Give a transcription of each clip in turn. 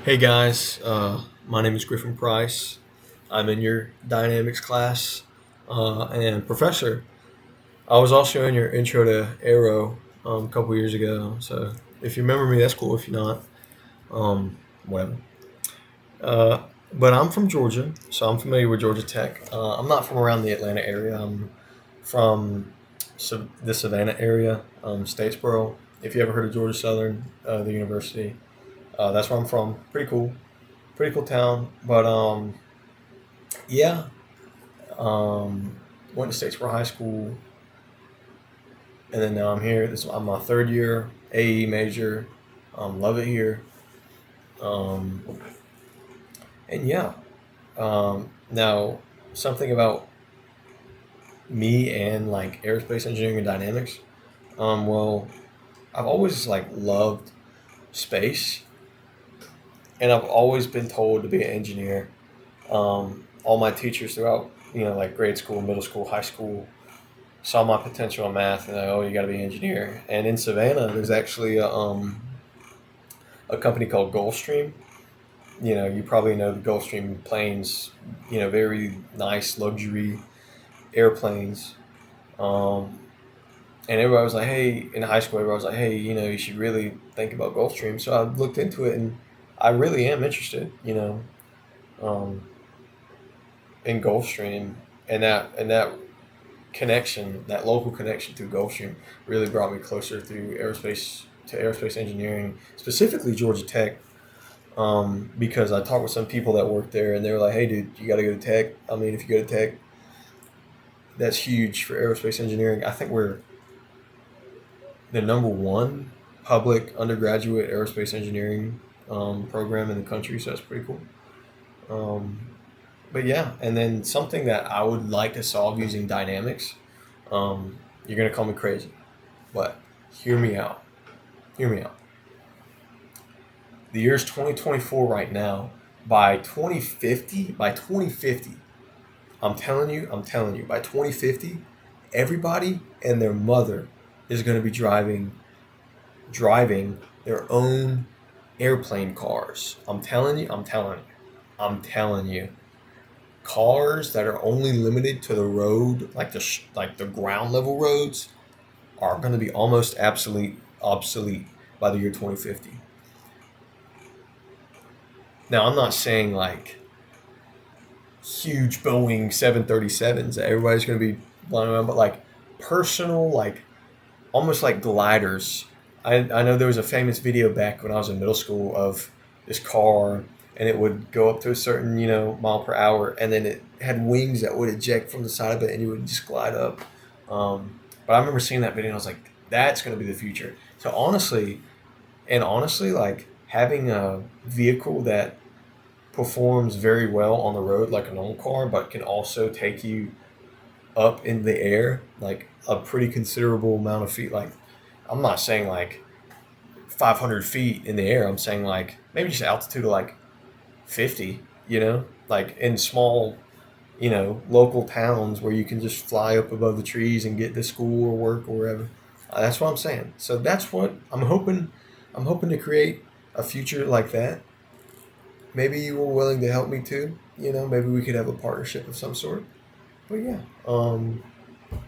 Hey guys, my name is Griffin Price. I'm in your dynamics class, and professor. I was also in your intro to Aero a couple years ago. So if you remember me, that's cool. If you're not, whatever. Uh, but I'm from Georgia, so I'm familiar with Georgia Tech. I'm not from around the Atlanta area. I'm from the Savannah area, Statesboro. If you ever heard of Georgia Southern, the university, that's where I'm from. Pretty cool town. But yeah, um, went to Statesboro High School, and then now I'm here. I'm my third year AE major. Love it here. Um, and yeah, now something about me and like aerospace engineering and dynamics. Well, I've always like loved space, and I've always been told to be an engineer. All my teachers throughout, like grade school, middle school, high school, saw my potential in math and like, oh, you got to be an engineer. And in Savannah, there's actually a company called Gulfstream. You probably know the Gulfstream planes. Very nice luxury airplanes. Um, and everybody was like, hey, in high school, everybody was like, hey, you should really think about Gulfstream. So I looked into it, and I really am interested. Um, in Gulfstream, and that connection, that local connection through Gulfstream, really brought me closer through aerospace engineering, specifically Georgia Tech. Because I talked with some people that work there, and they were like, "Hey, dude, you got to go to Tech. I mean, if you go to Tech, that's huge for aerospace engineering. I think we're the number one public undergraduate aerospace engineering program in the country, so that's pretty cool." Um, but yeah, and then something that I would like to solve using dynamics. You're gonna call me crazy, but hear me out. Hear me out. The year's 2024 right now. By 2050, I'm telling you, by 2050, everybody and their mother is going to be driving their own airplane cars. I'm telling you. Cars that are only limited to the road, like the ground level roads, are going to be almost obsolete by the year 2050. Now, I'm not saying like huge Boeing 737s that everybody's going to be flying around, but like personal, like almost like gliders. I know there was a famous video back when I was in middle school of this car, and it would go up to a certain, mile per hour, and then it had wings that would eject from the side of it, and you would just glide up. But I remember seeing that video, and I was like, that's going to be the future. So honestly, like having a vehicle that performs very well on the road like a normal car, but can also take you up in the air, like a pretty considerable amount of feet. Like, I'm not saying like 500 feet in the air. I'm saying like maybe just altitude of like 50, like in small, local towns where you can just fly up above the trees and get to school or work or wherever. That's what I'm saying. So that's what I'm hoping. I'm hoping to create a future like that. Maybe you were willing to help me too. Maybe we could have a partnership of some sort. But yeah,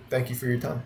thank you for your time.